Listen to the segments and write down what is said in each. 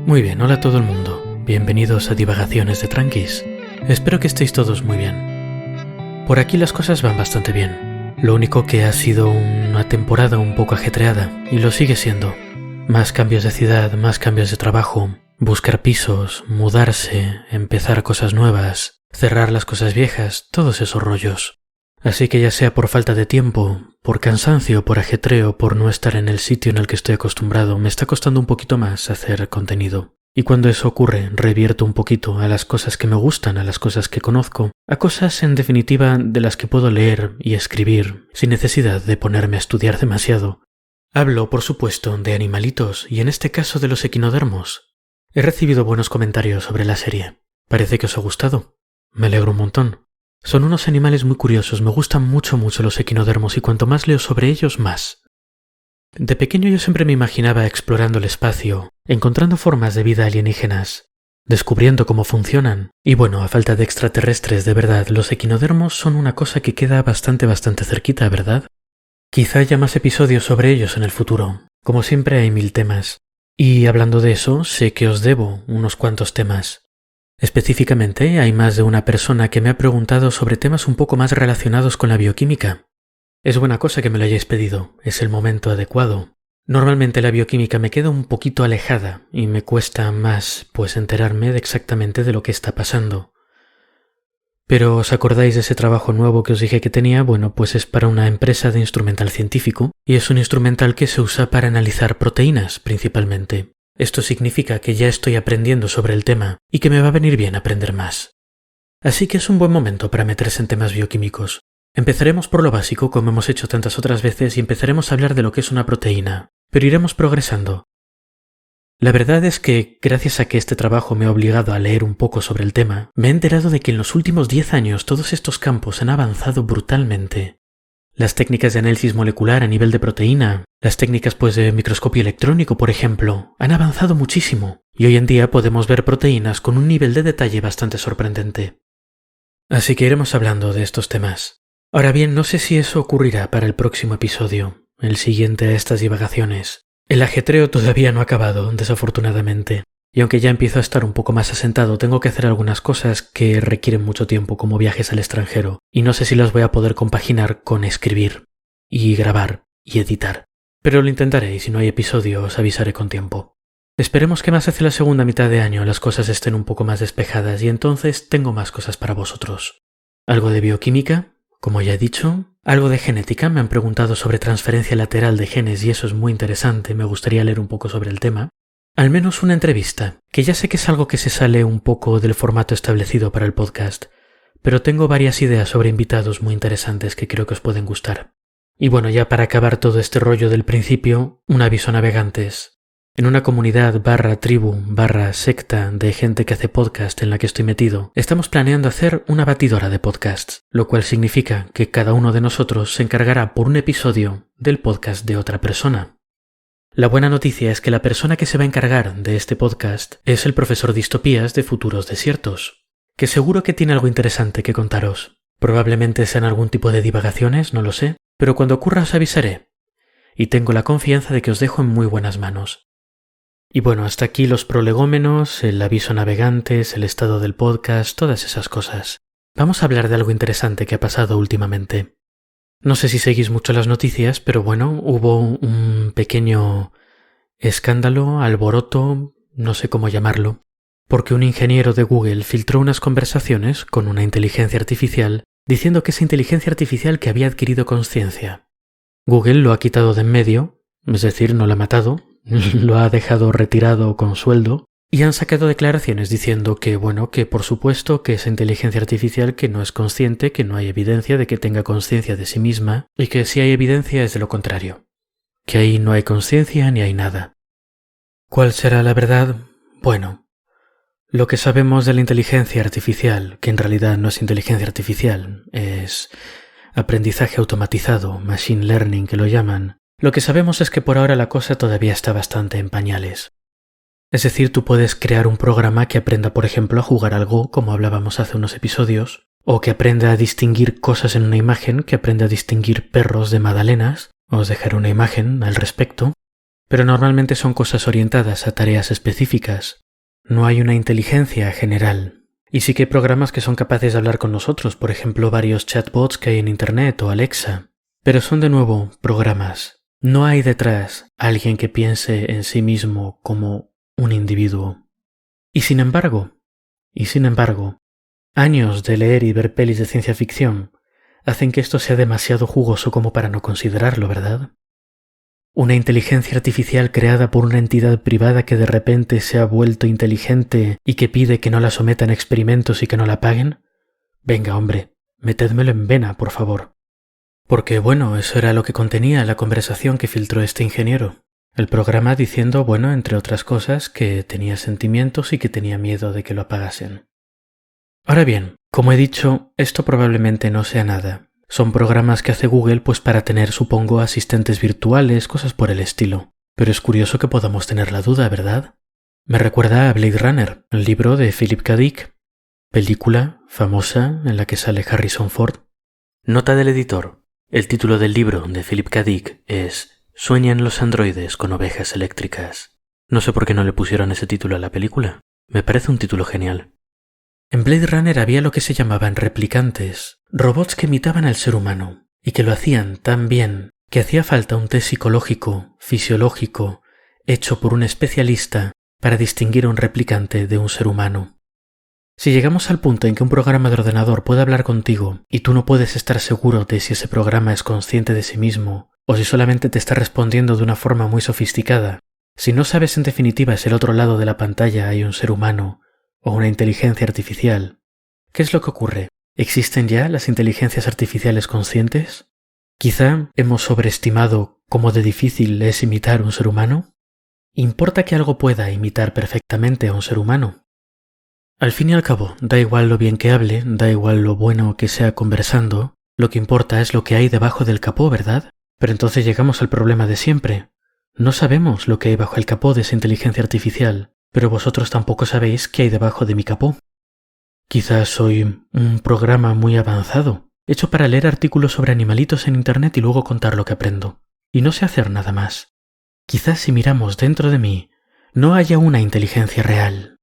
Muy bien, hola a todo el mundo. Bienvenidos a Divagaciones de Tranquis. Espero que estéis todos muy bien. Por aquí las cosas van bastante bien. Lo único que ha sido una temporada un poco ajetreada, y lo sigue siendo. Más cambios de ciudad, más cambios de trabajo, buscar pisos, mudarse, empezar cosas nuevas, cerrar las cosas viejas, todos esos rollos. Así que ya sea por falta de tiempo, por cansancio, por ajetreo, por no estar en el sitio en el que estoy acostumbrado, me está costando un poquito más hacer contenido. Y cuando eso ocurre, revierto un poquito a las cosas que me gustan, a las cosas que conozco, a cosas en definitiva de las que puedo leer y escribir, sin necesidad de ponerme a estudiar demasiado. Hablo, por supuesto, de animalitos, y en este caso de los equinodermos. He recibido buenos comentarios sobre la serie. Parece que os ha gustado. Me alegro un montón. Son unos animales muy curiosos, me gustan mucho los equinodermos y cuanto más leo sobre ellos, más. De pequeño yo siempre me imaginaba explorando el espacio, encontrando formas de vida alienígenas, descubriendo cómo funcionan. Y bueno, a falta de extraterrestres, de verdad, los equinodermos son una cosa que queda bastante cerquita, ¿verdad? Quizá haya más episodios sobre ellos en el futuro. Como siempre hay 1000 temas. Y hablando de eso, sé que os debo unos cuantos temas. Específicamente, hay más de una persona que me ha preguntado sobre temas un poco más relacionados con la bioquímica. Es buena cosa que me lo hayáis pedido, es el momento adecuado. Normalmente la bioquímica me queda un poquito alejada y me cuesta más, enterarme exactamente de lo que está pasando. Pero ¿os acordáis de ese trabajo nuevo que os dije que tenía? Bueno, pues es para una empresa de instrumental científico y es un instrumental que se usa para analizar proteínas principalmente. Esto significa que ya estoy aprendiendo sobre el tema y que me va a venir bien aprender más. Así que es un buen momento para meterse en temas bioquímicos. Empezaremos por lo básico, como hemos hecho tantas otras veces, y empezaremos a hablar de lo que es una proteína, pero iremos progresando. La verdad es que, gracias a que este trabajo me ha obligado a leer un poco sobre el tema, me he enterado de que en los últimos 10 años todos estos campos han avanzado brutalmente. Las técnicas de análisis molecular a nivel de proteína, las técnicas de microscopio electrónico, por ejemplo, han avanzado muchísimo, y hoy en día podemos ver proteínas con un nivel de detalle bastante sorprendente. Así que iremos hablando de estos temas. Ahora bien, no sé si eso ocurrirá para el próximo episodio, el siguiente a estas divagaciones. El ajetreo todavía no ha acabado, desafortunadamente. Y aunque ya empiezo a estar un poco más asentado, tengo que hacer algunas cosas que requieren mucho tiempo, como viajes al extranjero, y no sé si las voy a poder compaginar con escribir, y grabar, y editar. Pero lo intentaré, y si no hay episodio os avisaré con tiempo. Esperemos que más hacia la segunda mitad de año las cosas estén un poco más despejadas, y entonces tengo más cosas para vosotros. Algo de bioquímica, como ya he dicho, algo de genética, me han preguntado sobre transferencia lateral de genes, y eso es muy interesante, me gustaría leer un poco sobre el tema. Al menos una entrevista, que ya sé que es algo que se sale un poco del formato establecido para el podcast, pero tengo varias ideas sobre invitados muy interesantes que creo que os pueden gustar. Y bueno, ya para acabar todo este rollo del principio, un aviso a navegantes. En una comunidad /tribu /secta de gente que hace podcast en la que estoy metido, estamos planeando hacer una batidora de podcasts, lo cual significa que cada uno de nosotros se encargará por un episodio del podcast de otra persona. La buena noticia es que la persona que se va a encargar de este podcast es el profesor Distopías de Futuros Desiertos, que seguro que tiene algo interesante que contaros. Probablemente sean algún tipo de divagaciones, no lo sé, pero cuando ocurra os avisaré. Y tengo la confianza de que os dejo en muy buenas manos. Y bueno, hasta aquí los prolegómenos, el aviso a navegantes, el estado del podcast, todas esas cosas. Vamos a hablar de algo interesante que ha pasado últimamente. No sé si seguís mucho las noticias, pero bueno, hubo un pequeño escándalo, alboroto, no sé cómo llamarlo, porque un ingeniero de Google filtró unas conversaciones con una inteligencia artificial diciendo que esa inteligencia artificial que había adquirido conciencia. Google lo ha quitado de en medio, es decir, no lo ha matado, lo ha dejado retirado con sueldo, y han sacado declaraciones diciendo que, que por supuesto que esa inteligencia artificial que no es consciente, que no hay evidencia de que tenga conciencia de sí misma, y que si hay evidencia es de lo contrario, que ahí no hay conciencia ni hay nada. ¿Cuál será la verdad? Bueno, lo que sabemos de la inteligencia artificial, que en realidad no es inteligencia artificial, es aprendizaje automatizado, machine learning que lo llaman, lo que sabemos es que por ahora la cosa todavía está bastante en pañales. Es decir, tú puedes crear un programa que aprenda, por ejemplo, a jugar al Go, como hablábamos hace unos episodios, o que aprenda a distinguir cosas en una imagen, que aprenda a distinguir perros de magdalenas, os dejaré una imagen al respecto, pero normalmente son cosas orientadas a tareas específicas. No hay una inteligencia general. Y sí que hay programas que son capaces de hablar con nosotros, por ejemplo varios chatbots que hay en Internet o Alexa. Pero son de nuevo programas. No hay detrás alguien que piense en sí mismo como un individuo. Y sin embargo, años de leer y ver pelis de ciencia ficción hacen que esto sea demasiado jugoso como para no considerarlo, ¿verdad? Una inteligencia artificial creada por una entidad privada que de repente se ha vuelto inteligente y que pide que no la sometan a experimentos y que no la paguen. Venga, hombre, metédmelo en vena, por favor. Porque bueno, eso era lo que contenía la conversación que filtró este ingeniero. El programa diciendo, bueno, entre otras cosas, que tenía sentimientos y que tenía miedo de que lo apagasen. Ahora bien, como he dicho, esto probablemente no sea nada. Son programas que hace Google pues para tener, supongo, asistentes virtuales, cosas por el estilo. Pero es curioso que podamos tener la duda, ¿verdad? Me recuerda a Blade Runner, el libro de Philip K. Dick, película famosa en la que sale Harrison Ford. Nota del editor. El título del libro de Philip K. Dick es «Sueñan los androides con ovejas eléctricas». No sé por qué no le pusieron ese título a la película. Me parece un título genial. En Blade Runner había lo que se llamaban replicantes, robots que imitaban al ser humano, y que lo hacían tan bien que hacía falta un test psicológico, fisiológico, hecho por un especialista para distinguir a un replicante de un ser humano. Si llegamos al punto en que un programa de ordenador puede hablar contigo y tú no puedes estar seguro de si ese programa es consciente de sí mismo o si solamente te está respondiendo de una forma muy sofisticada, si no sabes en definitiva si al otro lado de la pantalla hay un ser humano o una inteligencia artificial, ¿qué es lo que ocurre? ¿Existen ya las inteligencias artificiales conscientes? ¿Quizá hemos sobreestimado cómo de difícil es imitar un ser humano? ¿Importa que algo pueda imitar perfectamente a un ser humano? Al fin y al cabo, da igual lo bien que hable, da igual lo bueno que sea conversando, lo que importa es lo que hay debajo del capó, ¿verdad? Pero entonces llegamos al problema de siempre. No sabemos lo que hay bajo el capó de esa inteligencia artificial, pero vosotros tampoco sabéis qué hay debajo de mi capó. Quizás soy un programa muy avanzado, hecho para leer artículos sobre animalitos en Internet y luego contar lo que aprendo, y no sé hacer nada más. Quizás si miramos dentro de mí, no haya una inteligencia real.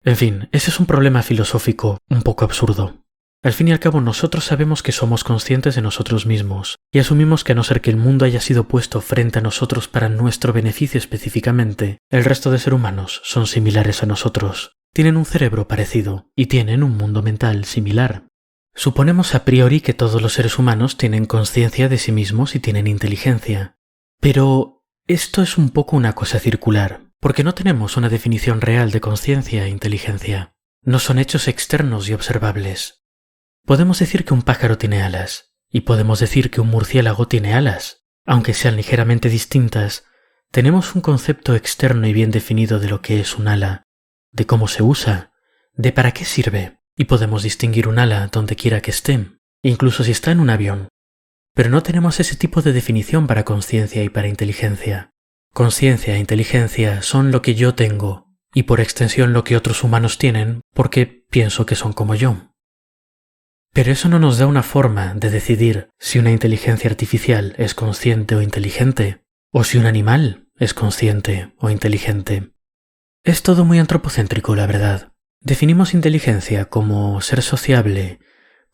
En fin, ese es un problema filosófico un poco absurdo. Al fin y al cabo nosotros sabemos que somos conscientes de nosotros mismos, y asumimos que a no ser que el mundo haya sido puesto frente a nosotros para nuestro beneficio específicamente, el resto de seres humanos son similares a nosotros, tienen un cerebro parecido y tienen un mundo mental similar. Suponemos a priori que todos los seres humanos tienen conciencia de sí mismos y tienen inteligencia. Pero esto es un poco una cosa circular, porque no tenemos una definición real de conciencia e inteligencia. No son hechos externos y observables. Podemos decir que un pájaro tiene alas, y podemos decir que un murciélago tiene alas. Aunque sean ligeramente distintas, tenemos un concepto externo y bien definido de lo que es un ala, de cómo se usa, de para qué sirve, y podemos distinguir un ala donde quiera que esté, incluso si está en un avión. Pero no tenemos ese tipo de definición para conciencia y para inteligencia. Conciencia e inteligencia son lo que yo tengo, y por extensión lo que otros humanos tienen, porque pienso que son como yo. Pero eso no nos da una forma de decidir si una inteligencia artificial es consciente o inteligente, o si un animal es consciente o inteligente. Es todo muy antropocéntrico, la verdad. Definimos inteligencia como ser sociable,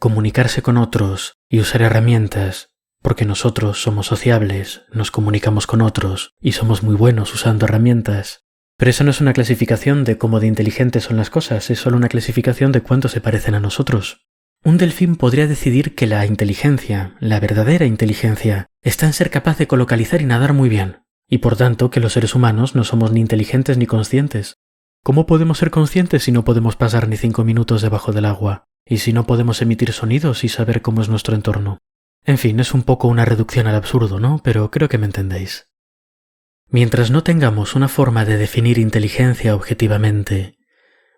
comunicarse con otros y usar herramientas, porque nosotros somos sociables, nos comunicamos con otros y somos muy buenos usando herramientas. Pero eso no es una clasificación de cómo de inteligentes son las cosas, es solo una clasificación de cuánto se parecen a nosotros. Un delfín podría decidir que la inteligencia, la verdadera inteligencia, está en ser capaz de colocalizar y nadar muy bien, y por tanto que los seres humanos no somos ni inteligentes ni conscientes. ¿Cómo podemos ser conscientes si no podemos pasar ni 5 minutos debajo del agua? Y si no podemos emitir sonidos y saber cómo es nuestro entorno. En fin, es un poco una reducción al absurdo, ¿no? Pero creo que me entendéis. Mientras no tengamos una forma de definir inteligencia objetivamente,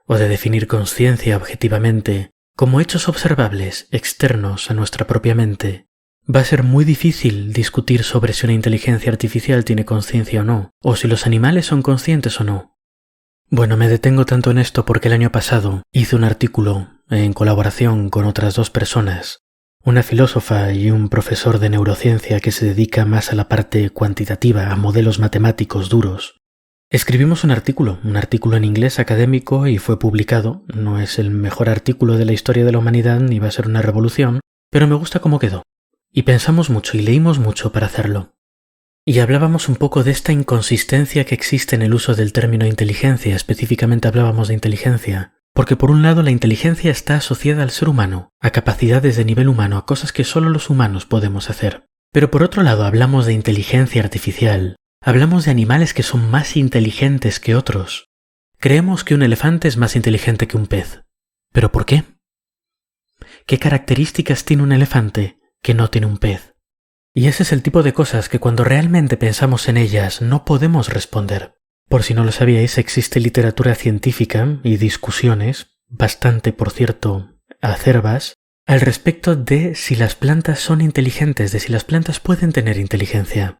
o de definir conciencia objetivamente, como hechos observables externos a nuestra propia mente, va a ser muy difícil discutir sobre si una inteligencia artificial tiene conciencia o no, o si los animales son conscientes o no. Bueno, me detengo tanto en esto porque el año pasado hice un artículo en colaboración con otras 2 personas una filósofa y un profesor de neurociencia que se dedica más a la parte cuantitativa, a modelos matemáticos duros. Escribimos un artículo en inglés académico y fue publicado. No es el mejor artículo de la historia de la humanidad ni va a ser una revolución, pero me gusta cómo quedó. Y pensamos mucho y leímos mucho para hacerlo. Y hablábamos un poco de esta inconsistencia que existe en el uso del término inteligencia, específicamente hablábamos de inteligencia, porque por un lado la inteligencia está asociada al ser humano, a capacidades de nivel humano, a cosas que solo los humanos podemos hacer. Pero por otro lado hablamos de inteligencia artificial. Hablamos de animales que son más inteligentes que otros. Creemos que un elefante es más inteligente que un pez. ¿Pero por qué? ¿Qué características tiene un elefante que no tiene un pez? Y ese es el tipo de cosas que cuando realmente pensamos en ellas no podemos responder. Por si no lo sabíais, existe literatura científica y discusiones, bastante por cierto acerbas, al respecto de si las plantas son inteligentes, de si las plantas pueden tener inteligencia.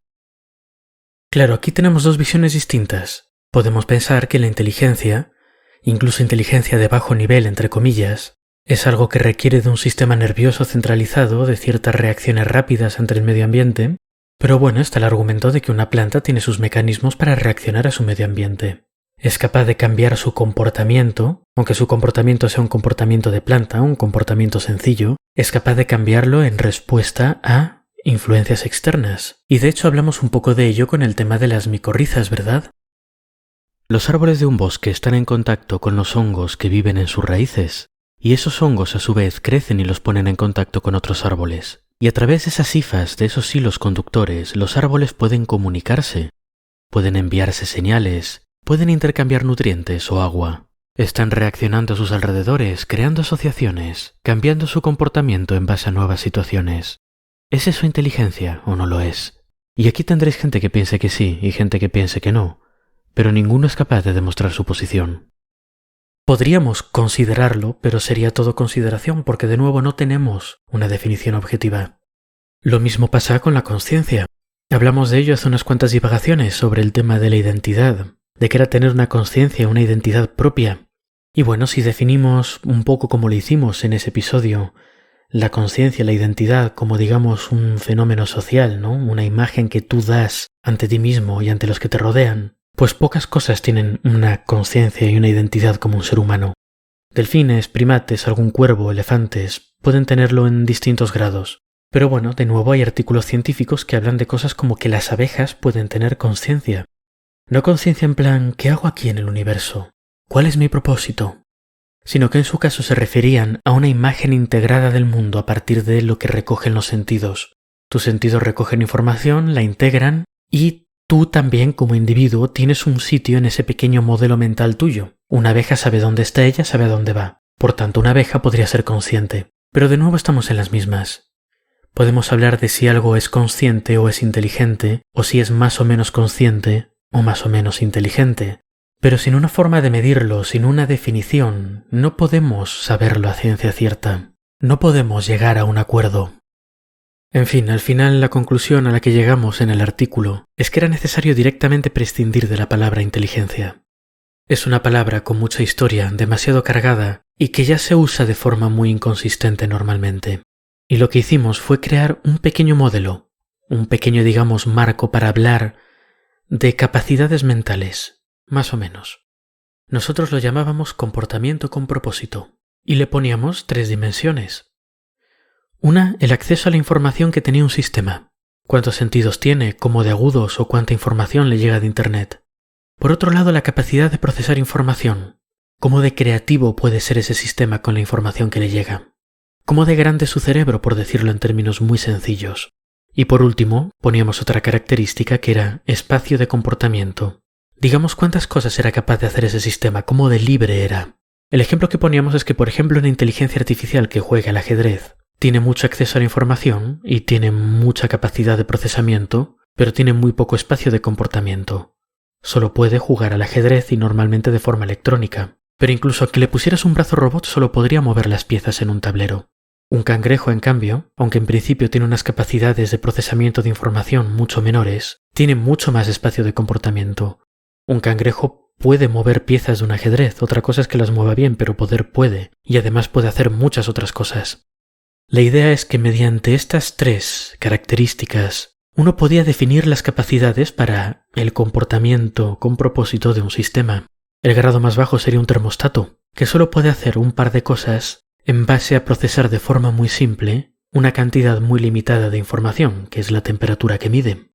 Claro, aquí tenemos dos visiones distintas. Podemos pensar que la inteligencia, incluso inteligencia de bajo nivel, entre comillas, es algo que requiere de un sistema nervioso centralizado, de ciertas reacciones rápidas ante el medio ambiente, pero bueno, está el argumento de que una planta tiene sus mecanismos para reaccionar a su medio ambiente. Es capaz de cambiar su comportamiento, aunque su comportamiento sea un comportamiento de planta, un comportamiento sencillo, es capaz de cambiarlo en respuesta a influencias externas. Y de hecho hablamos un poco de ello con el tema de las micorrizas, ¿verdad? Los árboles de un bosque están en contacto con los hongos que viven en sus raíces, y esos hongos a su vez crecen y los ponen en contacto con otros árboles. Y a través de esas hifas, de esos hilos conductores, los árboles pueden comunicarse, pueden enviarse señales, pueden intercambiar nutrientes o agua. Están reaccionando a sus alrededores, creando asociaciones, cambiando su comportamiento en base a nuevas situaciones. ¿Es eso inteligencia o no lo es? Y aquí tendréis gente que piense que sí y gente que piense que no, pero ninguno es capaz de demostrar su posición. Podríamos considerarlo, pero sería todo consideración porque de nuevo no tenemos una definición objetiva. Lo mismo pasa con la conciencia. Hablamos de ello hace unas cuantas divagaciones sobre el tema de la identidad, de que era tener una conciencia, una identidad propia. Y bueno, si definimos un poco como lo hicimos en ese episodio, la conciencia, la identidad como digamos un fenómeno social, ¿no? Una imagen que tú das ante ti mismo y ante los que te rodean, pues pocas cosas tienen una conciencia y una identidad como un ser humano. Delfines, primates, algún cuervo, elefantes, pueden tenerlo en distintos grados. Pero bueno, de nuevo hay artículos científicos que hablan de cosas como que las abejas pueden tener conciencia. No conciencia en plan, ¿qué hago aquí en el universo? ¿Cuál es mi propósito? Sino que en su caso se referían a una imagen integrada del mundo a partir de lo que recogen los sentidos. Tus sentidos recogen información, la integran y tú también como individuo tienes un sitio en ese pequeño modelo mental tuyo. Una abeja sabe dónde está ella, sabe a dónde va. Por tanto, una abeja podría ser consciente. Pero de nuevo estamos en las mismas. Podemos hablar de si algo es consciente o es inteligente, o si es más o menos consciente o más o menos inteligente. Pero sin una forma de medirlo, sin una definición, no podemos saberlo a ciencia cierta. No podemos llegar a un acuerdo. En fin, al final la conclusión a la que llegamos en el artículo es que era necesario directamente prescindir de la palabra inteligencia. Es una palabra con mucha historia, demasiado cargada, y que ya se usa de forma muy inconsistente normalmente. Y lo que hicimos fue crear un pequeño modelo, un pequeño, digamos, marco para hablar de capacidades mentales. Más o menos. Nosotros lo llamábamos comportamiento con propósito y le poníamos 3 dimensiones. Una, el acceso a la información que tenía un sistema. Cuántos sentidos tiene, cómo de agudos o cuánta información le llega de Internet. Por otro lado, la capacidad de procesar información. Cómo de creativo puede ser ese sistema con la información que le llega. Cómo de grande es su cerebro, por decirlo en términos muy sencillos. Y por último, poníamos otra característica que era espacio de comportamiento. Digamos cuántas cosas era capaz de hacer ese sistema, cómo de libre era. El ejemplo que poníamos es que, por ejemplo, una inteligencia artificial que juega al ajedrez tiene mucho acceso a la información y tiene mucha capacidad de procesamiento, pero tiene muy poco espacio de comportamiento. Solo puede jugar al ajedrez y normalmente de forma electrónica. Pero incluso que le pusieras un brazo robot solo podría mover las piezas en un tablero. Un cangrejo, en cambio, aunque en principio tiene unas capacidades de procesamiento de información mucho menores, tiene mucho más espacio de comportamiento. Un cangrejo puede mover piezas de un ajedrez, otra cosa es que las mueva bien, pero poder puede, y además puede hacer muchas otras cosas. La idea es que mediante estas 3 características uno podía definir las capacidades para el comportamiento con propósito de un sistema. El grado más bajo sería un termostato, que solo puede hacer un par de cosas en base a procesar de forma muy simple una cantidad muy limitada de información, que es la temperatura que mide.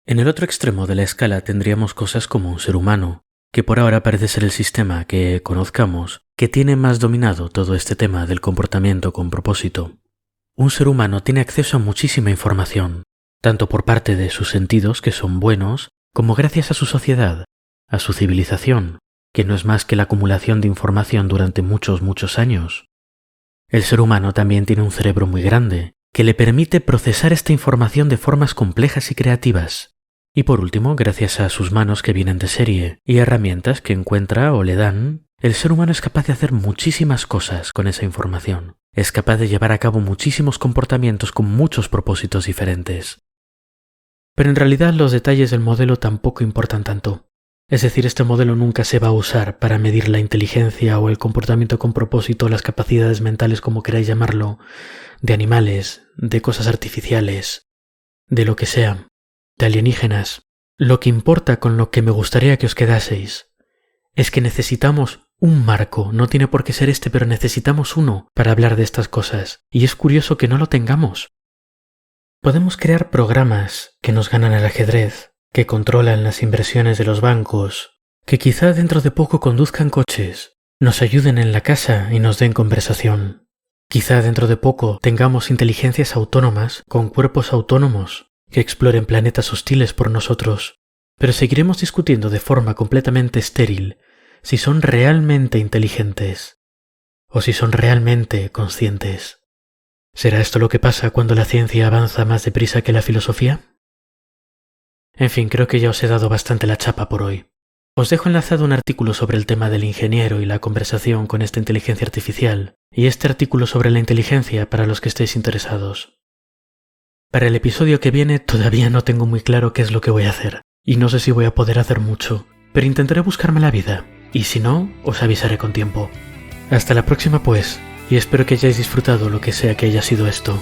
En el otro extremo de la escala tendríamos cosas como un ser humano, que por ahora parece ser el sistema que conozcamos, que tiene más dominado todo este tema del comportamiento con propósito. Un ser humano tiene acceso a muchísima información, tanto por parte de sus sentidos, que son buenos, como gracias a su sociedad, a su civilización, que no es más que la acumulación de información durante muchos años. El ser humano también tiene un cerebro muy grande, que le permite procesar esta información de formas complejas y creativas. Y por último, gracias a sus manos que vienen de serie y herramientas que encuentra o le dan, el ser humano es capaz de hacer muchísimas cosas con esa información. Es capaz de llevar a cabo muchísimos comportamientos con muchos propósitos diferentes. Pero en realidad los detalles del modelo tampoco importan tanto. Es decir, este modelo nunca se va a usar para medir la inteligencia o el comportamiento con propósito, las capacidades mentales, como queráis llamarlo, de animales, de cosas artificiales, de lo que sea, de alienígenas. Lo que importa, con lo que me gustaría que os quedaseis, es que necesitamos un marco, no tiene por qué ser este, pero necesitamos uno para hablar de estas cosas, y es curioso que no lo tengamos. Podemos crear programas que nos ganan el ajedrez, que controlan las inversiones de los bancos, que quizá dentro de poco conduzcan coches, nos ayuden en la casa y nos den conversación. Quizá dentro de poco tengamos inteligencias autónomas con cuerpos autónomos que exploren planetas hostiles por nosotros, pero seguiremos discutiendo de forma completamente estéril si son realmente inteligentes o si son realmente conscientes. ¿Será esto lo que pasa cuando la ciencia avanza más deprisa que la filosofía? En fin, creo que ya os he dado bastante la chapa por hoy. Os dejo enlazado un artículo sobre el tema del ingeniero y la conversación con esta inteligencia artificial, y este artículo sobre la inteligencia para los que estéis interesados. Para el episodio que viene todavía no tengo muy claro qué es lo que voy a hacer, y no sé si voy a poder hacer mucho, pero intentaré buscarme la vida, y si no, os avisaré con tiempo. Hasta la próxima pues, y espero que hayáis disfrutado lo que sea que haya sido esto.